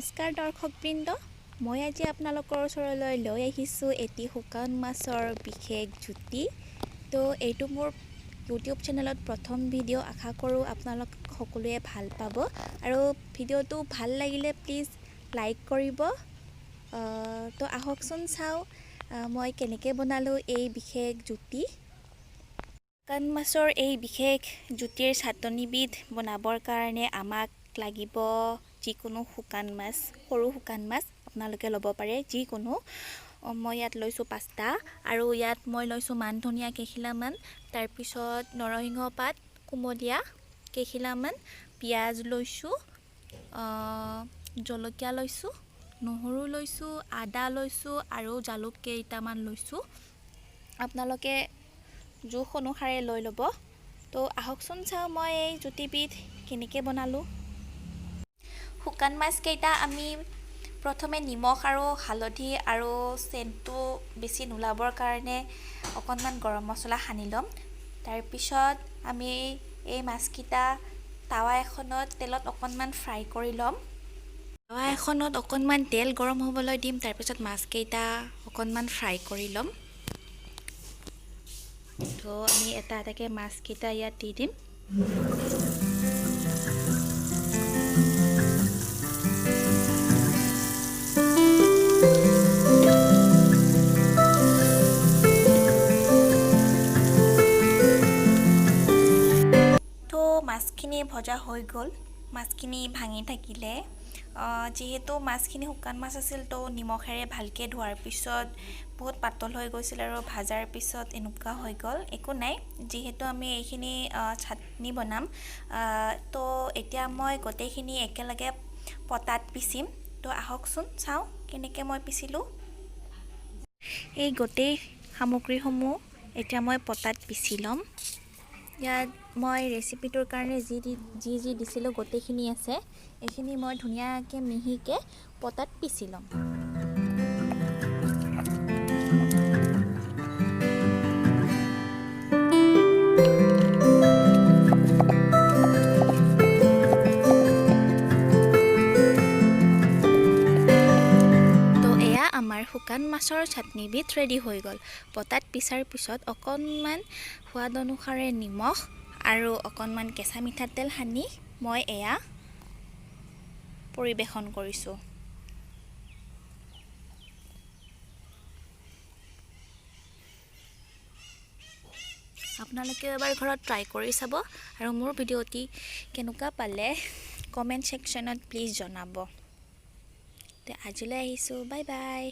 নমস্কাৰ দৰ্শকবৃন্দ, মই আজি আপোনালোকৰ ওচৰলৈ লৈ আহিছোঁ এটি শুকান মাছৰ বিশেষ জুতি। তো এইটো মোৰ ইউটিউব চেনেলত প্ৰথম ভিডিঅ'। আশা কৰোঁ আপোনালোক সকলোৱে ভাল পাব আৰু ভিডিঅ'টো ভাল লাগিলে প্লিজ লাইক কৰিব। তো আহকচোন চাওঁ মই কেনেকৈ বনালোঁ এই বিশেষ জুতি। শুকান মাছৰ এই বিশেষ জুতিৰ চাটনিবিধ বনাবৰ কাৰণে আমাক লাগিব যিকোনো শুকান মাছ, সৰু শুকান মাছ আপোনালোকে ল'ব পাৰে যিকোনো। মই ইয়াত লৈছোঁ 5টা আৰু ইয়াত মই লৈছোঁ মান ধনিয়া কেইখিলামান, তাৰপিছত নৰসিংহ পাত কুমলীয়া কেইখিলামান, পিঁয়াজ লৈছোঁ, জলকীয়া লৈছোঁ, নহৰু লৈছোঁ, আদা লৈছোঁ আৰু জালুক কেইটামান লৈছোঁ। আপোনালোকে জোখ অনুসাৰে লৈ ল'ব। তো আহকচোন চাওঁ মই এই জুতিবিধ কেনেকৈ বনালোঁ। শুকান মাছকেইটা আমি প্ৰথমে নিমখ আৰু হালধি আৰু চেণ্টটো বেছি নোলাবৰ কাৰণে অকণমান গৰম মছলা সানি ল'ম। তাৰপিছত আমি এই মাছকেইটা টাৱা এখনত তেলত অকণমান ফ্ৰাই কৰি ল'ম। টাৱা এখনত অকণমান তেল গৰম হ'বলৈ দিম, তাৰপিছত মাছকেইটা অকণমান ফ্ৰাই কৰি ল'ম। তো আমি এটা এটাকৈ মাছকেইটা ইয়াত দি দিম। মাছখিনি ভজা হৈ গ'ল। মাছখিনি ভাঙি থাকিলে, যিহেতু মাছখিনি শুকান মাছ আছিল তো নিমখেৰে ভালকৈ ধোৱাৰ পিছত বহুত পাতল হৈ গৈছিল আৰু ভাজাৰ পিছত এনেকুৱা হৈ গ'ল। একো নাই, যিহেতু আমি এইখিনি চাটনি বনাম। তো এতিয়া মই গোটেইখিনি একেলগে পটাত পিচিম। তো আহকচোন চাওঁ কেনেকৈ মই পিচিলোঁ। এই গোটেই সামগ্ৰীসমূহ এতিয়া মই পটাত পিচি ল'ম। ইয়াত মই ৰেচিপিটোৰ কাৰণে যি দিছিলোঁ গোটেইখিনি আছে। এইখিনি মই ধুনীয়াকৈ মিহিকৈ পটাত পিচি ল'ম। তো এয়া আমাৰ শুকান মাছৰ চাটনিবিধ ৰেডি হৈ গ'ল। পটাত পিছাৰ পিছত অকণমান সোৱাদ অনুসাৰে নিমখ আৰু অকণমান কেঁচা মিঠাতেল সানি মই এয়া পৰিৱেশন কৰিছোঁ। আপোনালোকে এবাৰ ঘৰত ট্ৰাই কৰি চাব আৰু মোৰ ভিডিঅ'টি কেনেকুৱা পালে কমেণ্ট ছেকশ্যনত প্লিজ জনাব। তে আজিলৈ আহিছোঁ, বাই বাই।